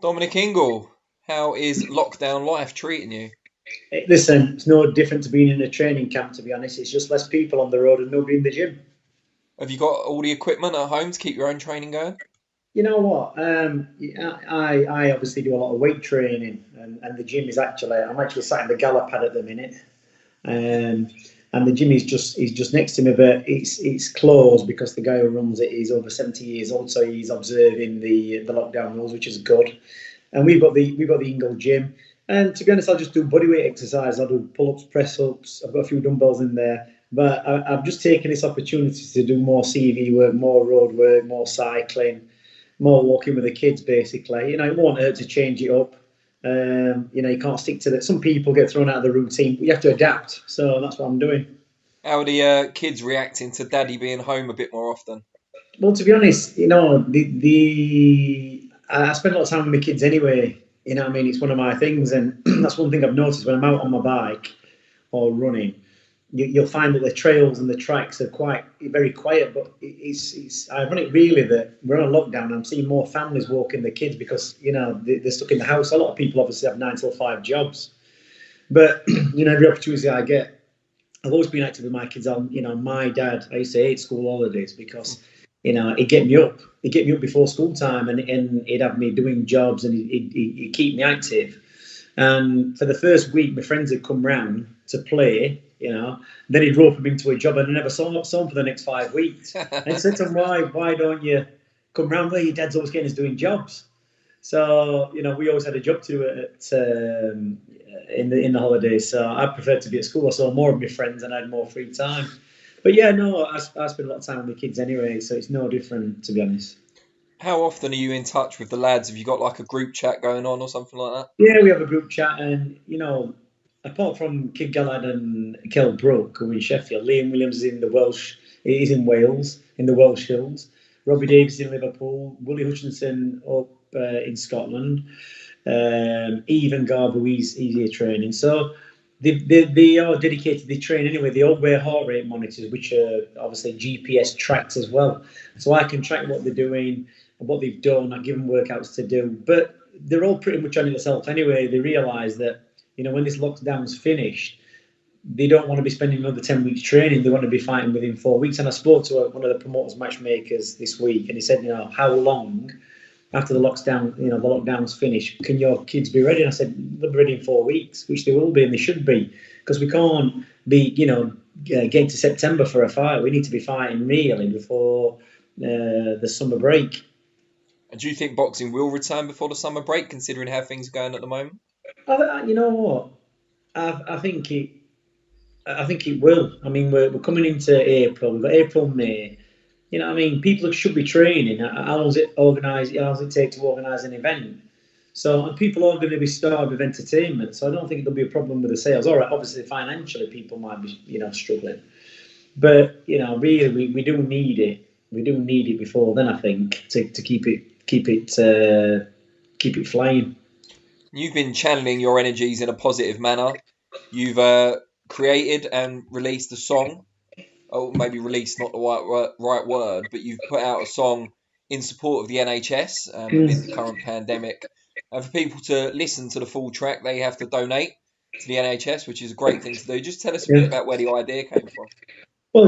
Dominic Ingle, how is lockdown life treating you? Listen, it's no different to being in a training camp, to be honest. It's just less people on the road and nobody in the gym. Have you got all the equipment at home to keep your own training going? You know what? I obviously do a lot of weight training, and the gym is I'm actually sat in the Galahad at the minute, um, and the gym is just next to me, but it's closed because the guy who runs it is over 70 years old, so he's observing the lockdown rules, which is good. And we've got the Ingle gym. And to be honest, I'll just do bodyweight exercise. I'll do pull ups, press ups. I've got a few dumbbells in there. But I've just taken this opportunity to do more CV work, more road work, more cycling, more walking with the kids. Basically, it won't hurt to change it up. You can't stick to that. Some people get thrown out of the routine, but you have to adapt. So that's what I'm doing. How are the kids reacting to daddy being home a bit more often? Well, to be honest, I spend a lot of time with my kids anyway. What I mean? It's one of my things, and that's one thing I've noticed when I'm out on my bike or running. You'll find that the trails and the tracks are quite very quiet, but it's ironic really that we're on a lockdown. And I'm seeing more families walking their kids because they're stuck in the house. A lot of people obviously have 9 till 5 jobs, but every opportunity I get, I've always been active with my kids. My dad, I used to hate school holidays because, he'd get me up. He'd get me up before school time and he'd have me doing jobs and he'd keep me active. And for the first week, my friends had come round to play, then he'd rope them into a job and I never saw him for the next 5 weeks. And I said to him, why don't you come round? Well, your dad's always getting us doing jobs. So we always had a job to do in the holidays. So I preferred to be at school. I saw more of my friends and I had more free time. But yeah, no, I spend a lot of time with my kids anyway, so it's no different to be honest. How often are you in touch with the lads? Have you got like a group chat going on or something like that? Yeah, we have a group chat, and apart from Kid Galahad and Kell Brook, who are in Sheffield, Liam Williams is in the Welsh. He's in Wales in the Welsh Hills. Robbie Davis in Liverpool. Willie Hutchinson up in Scotland. Even Garber, he's here training. So they are dedicated. They train anyway. They all wear heart rate monitors, which are obviously GPS tracked as well. So I can track what they're doing and what they've done. I give them workouts to do, but they're all pretty much on it themselves anyway. They realise that when this lockdown's finished, they don't want to be spending another 10 weeks training. They want to be fighting within 4 weeks. And I spoke to one of the promoters matchmakers this week, and he said, how long after the lockdown's finished, can your kids be ready? And I said, they'll be ready in 4 weeks, which they will be and they should be, because we can't be, getting to September for a fight. We need to be fighting really before the summer break. And do you think boxing will return before the summer break, considering how things are going at the moment? You know what? I think it. I think it will. I mean, we're coming into April. We've got April, May. What I mean? People should be training. How long does it organise? How long does it take to organise an event? So, and people are going to be starved of entertainment. So, I don't think there'll be a problem with the sales. All right, obviously, financially, people might be, struggling. But really, we do need it. We do need it before then. I think to keep it flying. You've been channeling your energies in a positive manner. You've created and released a song. Oh, maybe released not the right word, but you've put out a song in support of the NHS amid the current pandemic. And for people to listen to the full track, they have to donate to the NHS, which is a great thing to do. Just tell us a bit Yeah. about where the idea came from. Well,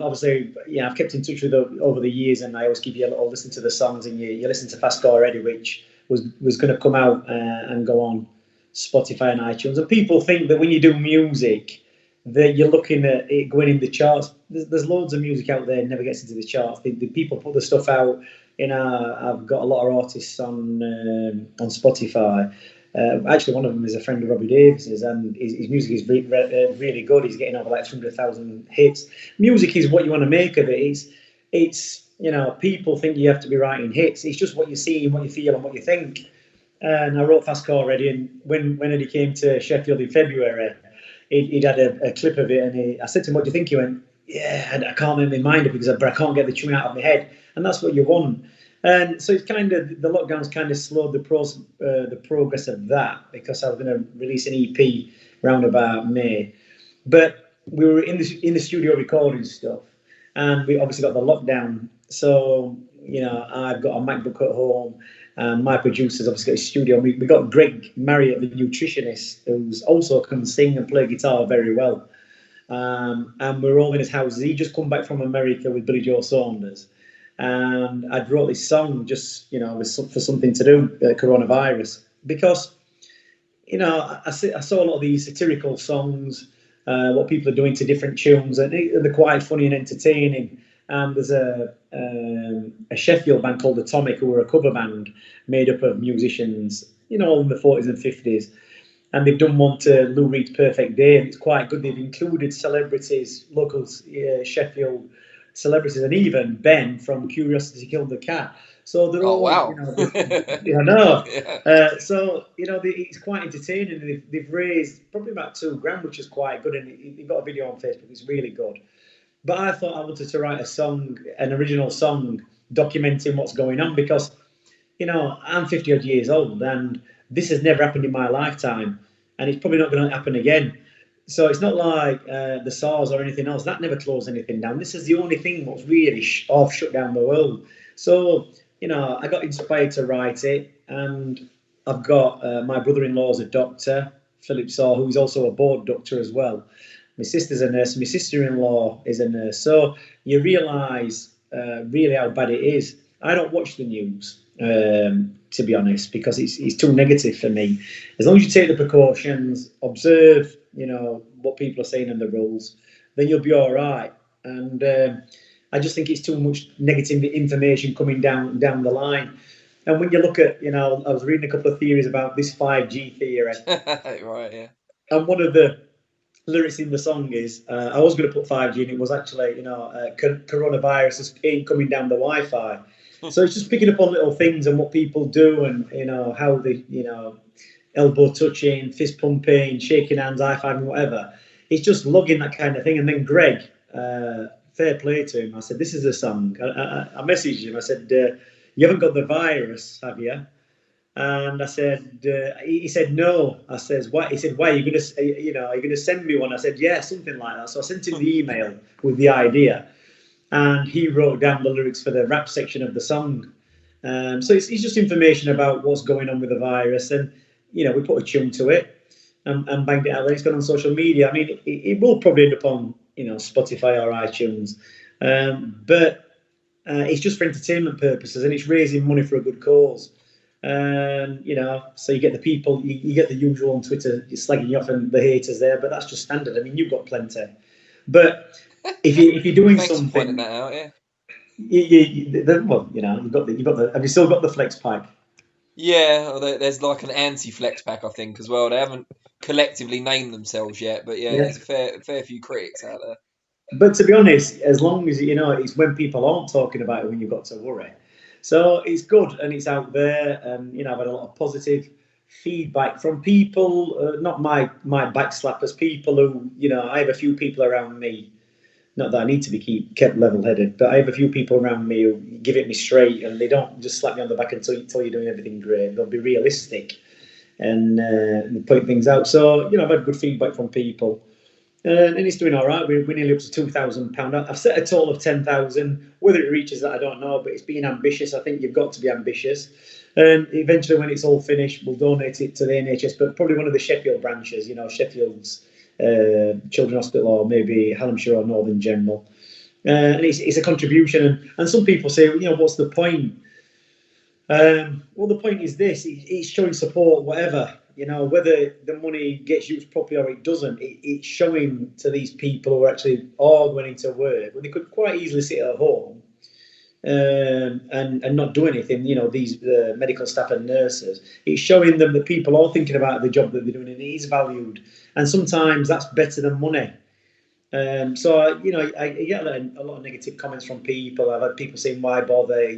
obviously, I've kept in touch with them over the years, and I always give you a little listen to the songs, and you listen to Fast Car Already, which was going to come out and go on Spotify and iTunes. And people think that when you do music, that you're looking at it going in the charts. There's loads of music out there, never gets into the charts. The people put the stuff out. I've got a lot of artists on Spotify. Actually, one of them is a friend of Robbie Davis's, and his music is really good. He's getting over like 300,000 hits. Music is what you want to make of it. It's people think you have to be writing hits. It's just what you see and what you feel and what you think. And I wrote Fast Car Already, and when Eddie came to Sheffield in February, he'd had a clip of it, and I said to him, "What do you think?" He went, "Yeah, I can't make my mind up because I can't get the tune out of my head," and that's what you want. And so it's kind of the lockdown's kind of slowed the progress of that, because I was going to release an EP round about May, but we were in the studio recording stuff, and we obviously got the lockdown. So I've got a MacBook at home, And my producer's obviously got a studio. We got Greg Marriott, the nutritionist, who's also can sing and play guitar very well. And we're all in his house. He just come back from America with Billy Joe Saunders. And I'd wrote this song just, for something to do, coronavirus. Because, I saw a lot of these satirical songs, what people are doing to different tunes, and they're quite funny and entertaining. And there's a Sheffield band called Atomic, who were a cover band made up of musicians, all in the 40s and 50s. And they've done one to Lou Reed's Perfect Day, and it's quite good. They've included celebrities, local Sheffield celebrities, and even Ben from Curiosity Killed the Cat. So they're all, wow. I know. Yeah. So, it's quite entertaining. They've raised probably about $2,000, which is quite good. And they've got a video on Facebook. It's really good. But I thought I wanted to write a song, an original song, documenting what's going on because, I'm 50 odd years old and this has never happened in my lifetime and it's probably not going to happen again. So it's not like the SARS or anything else. That never closed anything down. This is the only thing that's really shut down the world. So, I got inspired to write it, and I've got my brother-in-law's a doctor, Philip Saw, who's also a board doctor as well. My sister's a nurse. My sister-in-law is a nurse. So you realise really how bad it is. I don't watch the news, to be honest, because it's too negative for me. As long as you take the precautions, observe, what people are saying and the rules, then you'll be all right. And I just think it's too much negative information coming down the line. And when you look at, I was reading a couple of theories about this 5G theory. Right, yeah. And one of the lyrics in the song is, I was going to put 5G, and it was actually, coronavirus ain't coming down the Wi-Fi. So it's just picking up on little things and what people do and, how they, elbow touching, fist pumping, shaking hands, high-fiving, whatever. It's just logging that kind of thing. And then Greg, fair play to him, I said, this is a song. I messaged him. I said, you haven't got the virus, have you? And I said, he said, no. I says, why? He said, why? Are you going to send me one? I said, yeah, something like that. So I sent him the email with the idea. And he wrote down the lyrics for the rap section of the song. So it's just information about what's going on with the virus. And, we put a tune to it and banged it out there. It's gone on social media. I mean, it will probably end up on, Spotify or iTunes. But it's just for entertainment purposes, and it's raising money for a good cause. So you get the people, you get the usual on Twitter slagging you off and the haters there, but that's just standard. I mean, you've got plenty. But if you're doing something, pointing that out, yeah. You've got the. Have you still got the Flexpipe? Yeah, there's like an anti-Flexpack, I think, as well. They haven't collectively named themselves yet, but yeah. There's a fair few critics out there. But to be honest, as long as it's when people aren't talking about it when you've got to worry. So it's good and it's out there, and I've had a lot of positive feedback from people, not my backslappers, people who I have a few people around me. Not that I need to be kept level-headed, but I have a few people around me who give it me straight, and they don't just slap me on the back and tell you're doing everything great. They'll be realistic and point things out. So I've had good feedback from people. And it's doing all right. We're nearly up to £2,000. I've set a total of 10,000. Whether it reaches that, I don't know. But it's being ambitious. I think you've got to be ambitious. And eventually, when it's all finished, we'll donate it to the NHS. But probably one of the Sheffield branches. Sheffield's Children's Hospital, or maybe Hallamshire or Northern General. And it's a contribution. And some people say, what's the point? Well, the point is this: it's showing support, whatever. Whether the money gets used properly or it doesn't, it's showing to these people who are actually all going into work when they could quite easily sit at home and not do anything. These medical staff and nurses. It's showing them that people are thinking about the job that they're doing and it is valued. And sometimes that's better than money. So I get a lot of negative comments from people. I've had people saying, why bother,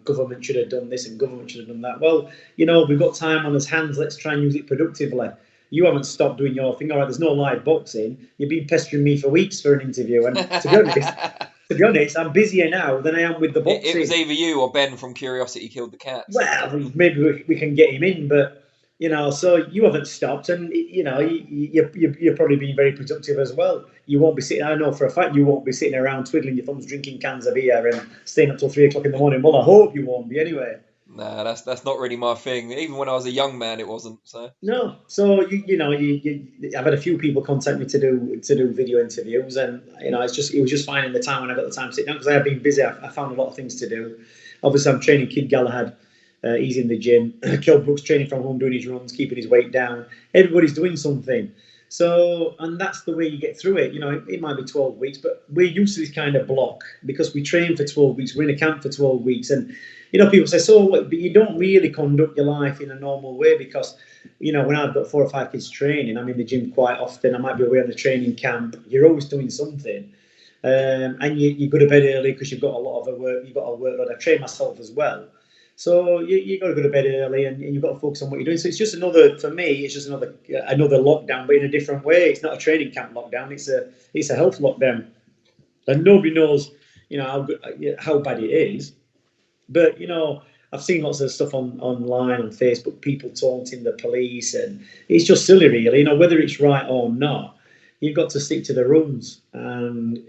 government should have done this and government should have done that. Well, we've got time on our hands, let's try and use it productively. You haven't stopped doing your thing. All right, there's no live boxing. You've been pestering me for weeks for an interview, and to be honest, I'm busier now than I am with the boxing. It was either you or Ben from Curiosity Killed the Cat. Well, maybe we can get him in, but so you haven't stopped, and you're probably being very productive as well. You won't be sitting. I know for a fact you won't be sitting around twiddling your thumbs, drinking cans of beer, and staying up till 3 o'clock in the morning. Well, I hope you won't be anyway. Nah, that's not really my thing. Even when I was a young man, it wasn't. So No, so I've had a few people contact me to do video interviews, and it was just finding the time when I got the time to sit down because I have been busy. I found a lot of things to do. Obviously, I'm training Kid Galahad. He's in the gym. Kell Brook's training from home, doing his runs, keeping his weight down. Everybody's doing something. So, and that's the way you get through it. It might be 12 weeks, but we're used to this kind of block because we train for 12 weeks. We're in a camp for 12 weeks. And, people say, so what? But you don't really conduct your life in a normal way because, when I've got 4 or 5 kids training, I'm in the gym quite often. I might be away on the training camp. You're always doing something. And you go to bed early because you've got a lot of work. You've got a workload. I train myself as well. So you got to go to bed early, and you've got to focus on what you're doing. So it's just another lockdown, but in a different way. It's not a training camp lockdown. It's a health lockdown, and nobody knows how bad it is. But I've seen lots of stuff online on Facebook, people taunting the police, and it's just silly, really. Whether it's right or not, you've got to stick to the rules, and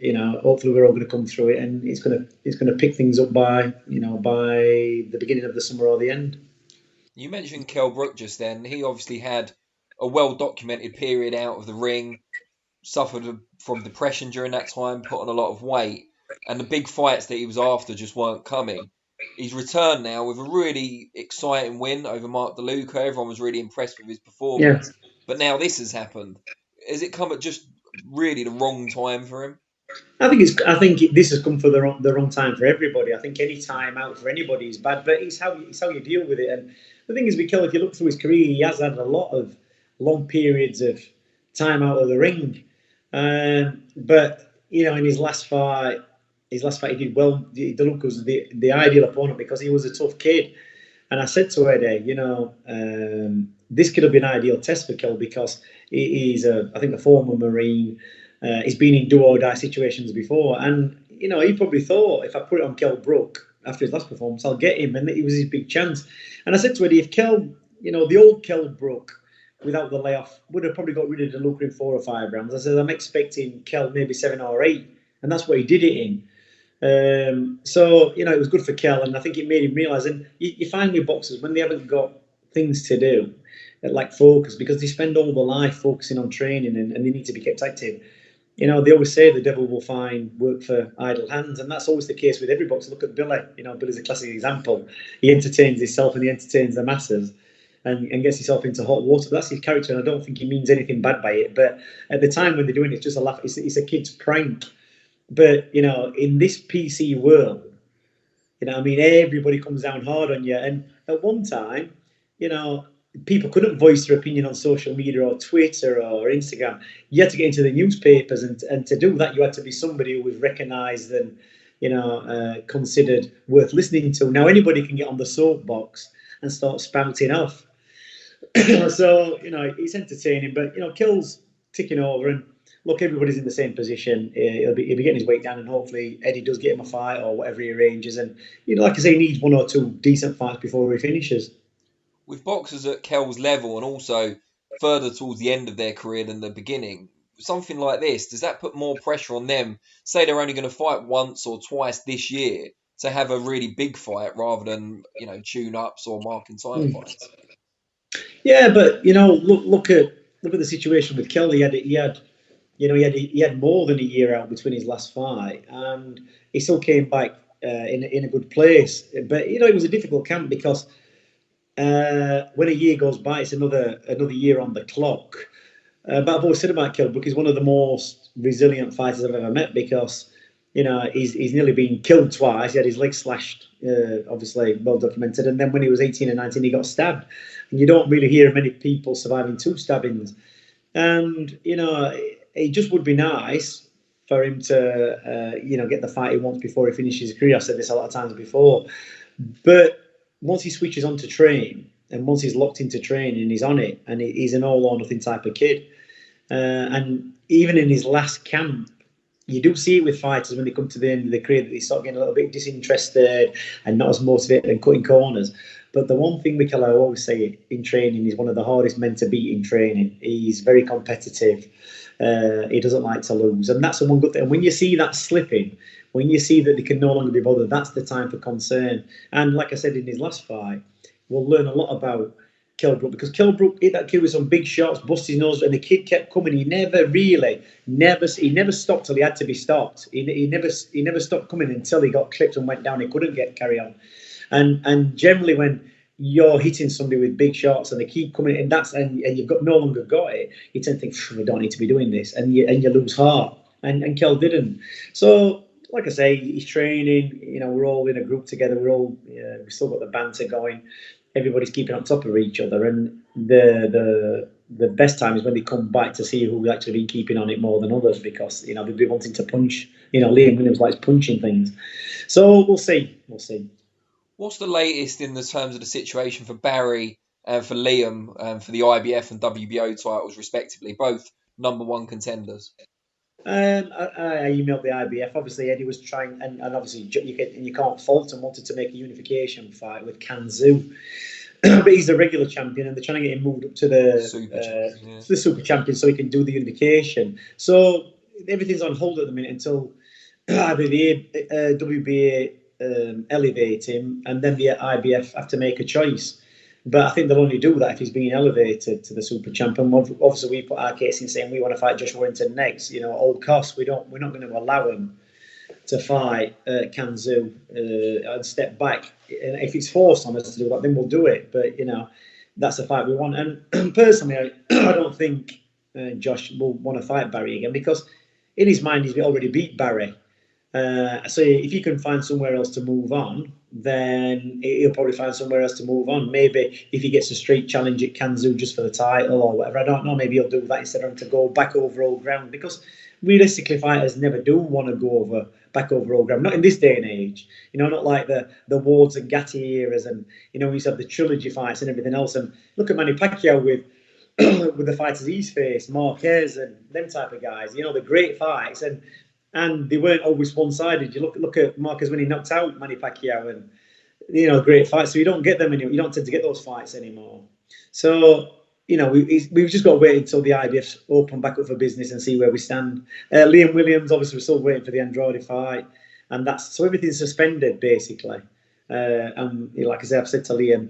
hopefully we're all going to come through it, and it's going to pick things up by the beginning of the summer or the end. You mentioned Kell Brook just then. He obviously had a well-documented period out of the ring, suffered from depression during that time, put on a lot of weight, and the big fights that he was after just weren't coming. He's returned now with a really exciting win over Mark DeLuca. Everyone was really impressed with his performance. Yeah. But now this has happened. Has it come at just really the wrong time for him? I think this has come for the wrong time for everybody. I think any time out for anybody is bad, but it's how you deal with it. And the thing is, with Kell, if you look through his career, he has had a lot of long periods of time out of the ring. But in his last fight, he did well. DeLuca was the ideal opponent because he was a tough kid. And I said to Eddie, this could have been an ideal test for Kell because he's I think a former Marine. He's been in do-or-die situations before. And, he probably thought, if I put it on Kell Brook after his last performance, I'll get him. And it was his big chance. And I said to Eddie, if Kell, the old Kell Brook, without the layoff, would have probably got rid of DeLuca in 4 or 5 rounds. I said, I'm expecting Kell maybe 7 or 8. And that's what he did it in. So, it was good for Kell. And I think it made him realise. And you find with boxers, when they haven't got things to do, like focus, because they spend all their life focusing on training and they need to be kept active. They always say the devil will find work for idle hands, and that's always the case with every boxer. Look at Billy. Billy's a classic example. He entertains himself and he entertains the masses and gets himself into hot water. That's his character, and I don't think he means anything bad by it. But at the time when they're doing it, it's just a laugh. It's a kid's prank. But, in this PC world, everybody comes down hard on you. And at one time, people couldn't voice their opinion on social media or Twitter or Instagram. You had to get into the newspapers, and to do that, you had to be somebody who was recognised and, considered worth listening to. Now, anybody can get on the soapbox and start spouting off. So, it's entertaining, but, Kell's ticking over, and look, everybody's in the same position. He'll be getting his weight down, and hopefully Eddie does get him a fight or whatever he arranges. And, like I say, he needs 1 or 2 decent fights before he finishes. With boxers at Kell's level and also further towards the end of their career than the beginning, something like this, does that put more pressure on them? Say they're only going to fight once or twice this year to have a really big fight rather than, tune-ups or marking time fights. Yeah, but, look at the situation with Kell. He had more than a year out between his last fight, and he still came back in a good place. But, it was a difficult camp because when a year goes by, it's another year on the clock. But I've always said about Kell Brook, he's one of the most resilient fighters I've ever met because, he's nearly been killed twice. He had his leg slashed, obviously well documented. And then when he was 18 and 19, he got stabbed. And you don't really hear many people surviving 2 stabbings. And, it just would be nice for him to, get the fight he wants before he finishes his career. I've said this a lot of times before. But once he switches on to train, and once he's locked into training and he's on it, and he's an all or nothing type of kid. And even in his last camp, you do see it with fighters when they come to the end of their career that they start getting a little bit disinterested and not as motivated and cutting corners. But the one thing, Mikel, I always say in training, he's one of the hardest men to beat in training. He's very competitive. He doesn't like to lose, and that's the one good thing. And when you see that slipping, when you see that they can no longer be bothered, that's the time for concern. And like I said in his last fight, we'll learn a lot about Kell Brook, because Kell Brook hit that kid with some big shots, bust his nose, and the kid kept coming. He never stopped till he had to be stopped. He never stopped coming until he got clipped and went down. He couldn't carry on. And generally when you're hitting somebody with big shots and they keep coming, and you've no longer got it, you tend to think, we don't need to be doing this, and you lose heart. And Kell didn't. So like I say, he's training. We're all in a group together. We've still got the banter going. Everybody's keeping on top of each other, and the best time is when they come back to see who's actually been keeping on it more than others, because they'll be wanting to punch. Liam Williams likes punching things, so we'll see. What's the latest in the terms of the situation for Barry and for Liam for the IBF and WBO titles respectively, both #1 contenders? I emailed the IBF. Obviously, Eddie was trying, and obviously you can't fault him, wanted to make a unification fight with Kanzu, but he's the regular champion, and they're trying to get him moved up to the super champion so he can do the unification. So everything's on hold at the minute until either the WBA elevate him, and then the IBF have to make a choice. But I think they'll only do that if he's being elevated to the super champion. Obviously, we put our case in saying we want to fight Josh Warrington next. At all costs, we're not going to allow him to fight Kanzu and step back. And if it's forced on us to do that, then we'll do it. But that's the fight we want. And personally, I don't think Josh will want to fight Barry again, because in his mind he's already beat Barry. So if he can find somewhere else to move on, then he'll probably find somewhere else to move on. Maybe if he gets a straight challenge at Kanzu just for the title or whatever, I don't know, maybe he'll do that instead of having to go back over old ground, because realistically fighters never do want to go back over old ground, not in this day and age. Not like the Wards and Gatti eras, and we used to have the trilogy fights and everything else. And look at Manny Pacquiao with with the fighters he's faced, Marquez and them type of guys, the great fights, and they weren't always one-sided. You look at Marquez when he knocked out Manny Pacquiao, and great fights. So you don't get them anymore. You don't tend to get those fights anymore. So we've just got to wait until the IBF's open back up for business and see where we stand. Liam Williams, obviously, we're still waiting for the Andrade fight, and so everything's suspended basically. And like I said, I've said to Liam,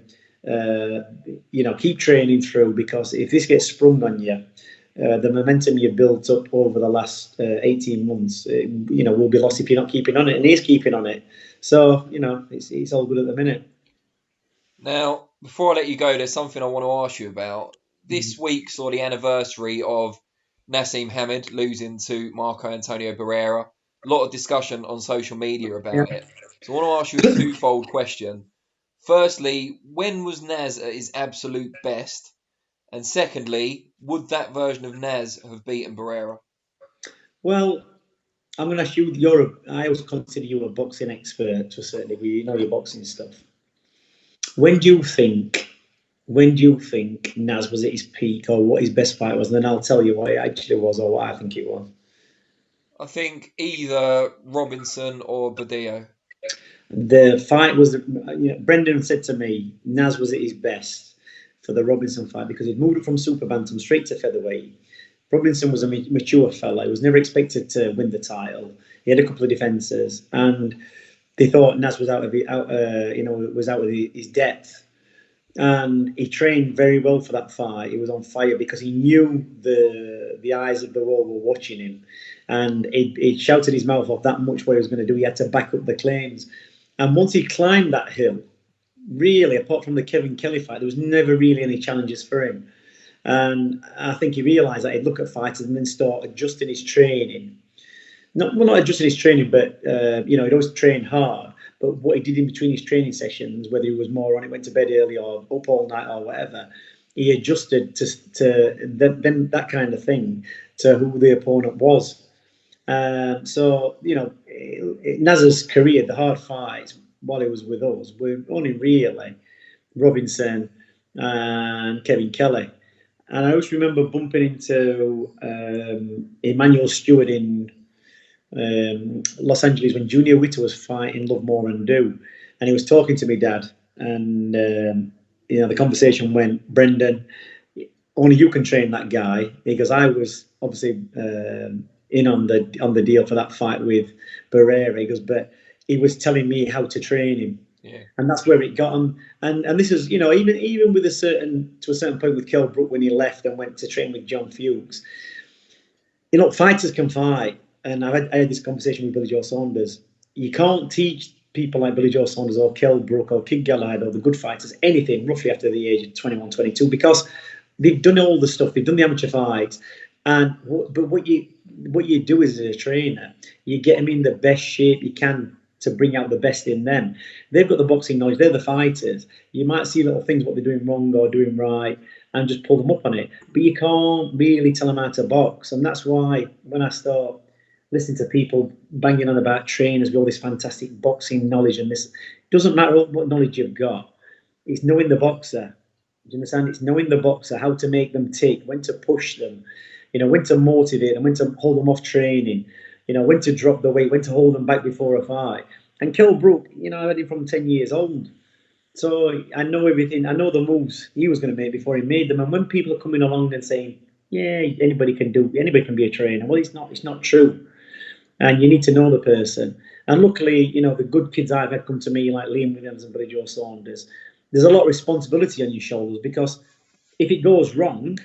keep training through, because if this gets sprung on you, the momentum you've built up over the last 18 months, will be lost if you're not keeping on it. And he's keeping on it. So, it's all good at the minute. Now, before I let you go, there's something I want to ask you about. This week saw the anniversary of Nassim Hamed losing to Marco Antonio Barrera. A lot of discussion on social media about it. So I want to ask you a twofold question. Firstly, when was Nazs at his absolute best? And secondly, would that version of Nazs have beaten Barrera? Well, I'm going to ask you, I always consider you a boxing expert to a certain degree. You know your boxing stuff. When do you think Nazs was at his peak, or what his best fight was? And then I'll tell you what it actually was, or what I think it was. I think either Robinson or Badillo. The fight was, Brendan said to me, Nazs was at his best for the Robinson fight because he'd moved from super bantam straight to featherweight. Robinson was a mature fella. He was never expected to win the title. He had a couple of defences, and they thought Nazs was out of his depth. And he trained very well for that fight. He was on fire because he knew the eyes of the world were watching him, and he shouted his mouth off that much what he was going to do. He had to back up the claims, and once he climbed that hill, really, apart from the Kevin Kelly fight, there was never really any challenges for him. And I think he realised that he'd look at fighters and then start adjusting his training. Not adjusting his training, but he'd always train hard. But what he did in between his training sessions, whether he was more on it, went to bed early or up all night or whatever, he adjusted to then that kind of thing to who the opponent was. So Naz's career, the hard fights while he was with us, were only really Robinson and Kevin Kelly. And I always remember bumping into Emmanuel Stewart in Los Angeles when Junior Witter was fighting Love More and Do, and he was talking to me dad, and the conversation went, Brendan, only you can train that guy, because I was obviously in on the deal for that fight with Barrera. He goes, but he was telling me how to train him. Yeah. And that's where it got him. And this is, even with to a certain point with Kell Brook when he left and went to train with John Fuchs, fighters can fight. And I had this conversation with Billy Joe Saunders. You can't teach people like Billy Joe Saunders or Kell Brook or Kid Galahad or the good fighters anything roughly after the age of 21, 22, because they've done all the stuff. They've done the amateur fights. But what you do as a trainer, you get them in the best shape you can to bring out the best in them. They've got the boxing knowledge. They're the fighters. You might see little things, what they're doing wrong or doing right, and just pull them up on it. But you can't really tell them how to box. And that's why when I start listening to people banging on about trainers with all this fantastic boxing knowledge and this, it doesn't matter what knowledge you've got. It's knowing the boxer. Do you understand? It's knowing the boxer, how to make them tick, when to push them, when to motivate them, when to hold them off training, when to drop the weight, when to hold them back before a fight. And Kell Brook, I had him from 10 years old. So I know everything. I know the moves he was going to make before he made them. And when people are coming along and saying, yeah, anybody can be a trainer. Well, it's not true. And you need to know the person. And luckily, the good kids I've had come to me, like Liam Williams and Billy Joe Saunders, there's a lot of responsibility on your shoulders, because if it goes wrong,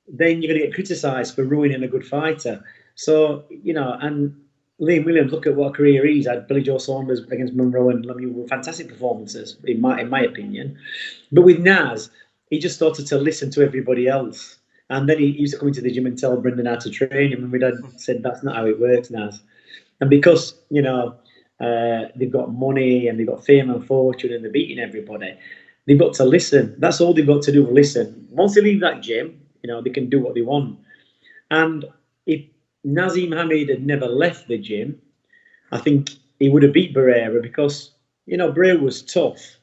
then you're going to get criticised for ruining a good fighter. So, and Liam Williams, look at what a career he's had. Billy Joe Saunders against Monroe and Lemieux were fantastic performances, in my opinion. But with Nazs, he just started to listen to everybody else. And then he used to come into the gym and tell Brendan how to train him. And my dad said, that's not how it works, Nazs. And because, they've got money and they've got fame and fortune and they're beating everybody, they've got to listen. That's all they've got to do, listen. Once they leave that gym, they can do what they want. And if Nazim Hamid had never left the gym, I think he would have beat Barrera, because, Barrera was tough.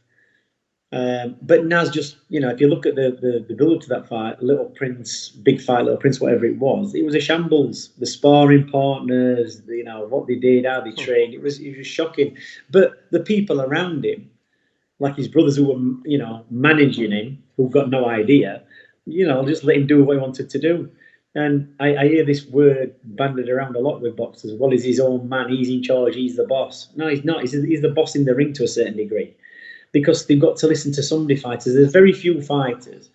But Nazs just, if you look at the build-up to that fight, Little Prince, Big Fight, Little Prince, whatever it was a shambles. The sparring partners, what they did, how they trained, it was shocking. But the people around him, like his brothers who were, managing him, who got no idea, just let him do what he wanted to do. And I hear this word bandied around a lot with boxers. Well, he's his own man. He's in charge. He's the boss. No, he's not. He's the boss in the ring to a certain degree, because they've got to listen to somebody fighters. There's very few fighters,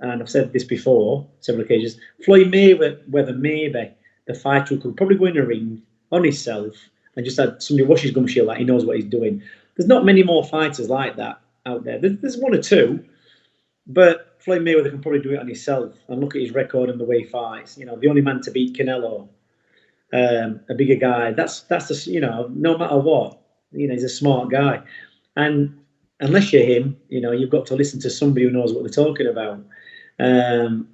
and I've said this before, several occasions. Floyd Mayweather, maybe the fighter who could probably go in a ring on himself and just had somebody wash his gum shield like he knows what he's doing. There's not many more fighters like that out there. There's one or two, but Floyd Mayweather can probably do it on himself. And look at his record and the way he fights. The only man to beat Canelo, a bigger guy. That's no matter what, he's a smart guy. And unless you're him, you've got to listen to somebody who knows what they're talking about. And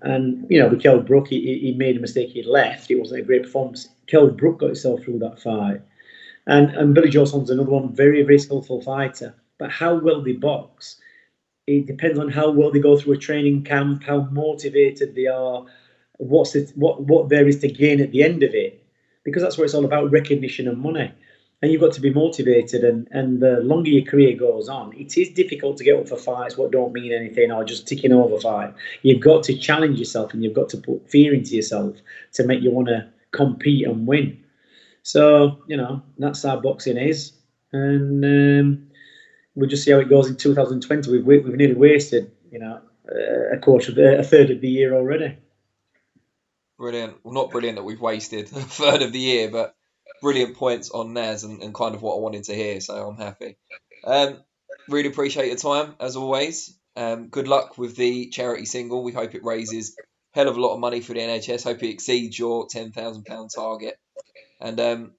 with Kell Brook, he made a mistake. He left. It wasn't a great performance. Kell Brook got himself through that fight. And Billy Joe Saunders, another one, very, very skillful fighter. But how well they box, it depends on how well they go through a training camp, how motivated they are, what there is to gain at the end of it. Because that's what it's all about, recognition and money. And you've got to be motivated. And the longer your career goes on, it is difficult to get up for fights what don't mean anything or just ticking over fight. You've got to challenge yourself, and you've got to put fear into yourself to make you want to compete and win. So, that's how boxing is. And we'll just see how it goes in 2020. We've nearly wasted, a third of the year already. Brilliant. Well, not brilliant that we've wasted a third of the year, but brilliant points on Nazs and kind of what I wanted to hear. So I'm happy. Really appreciate your time, as always. Good luck with the charity single. We hope it raises a hell of a lot of money for the NHS. Hope it exceeds your £10,000 target. And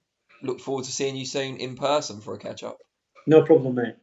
look forward to seeing you soon in person for a catch-up. No problem, mate.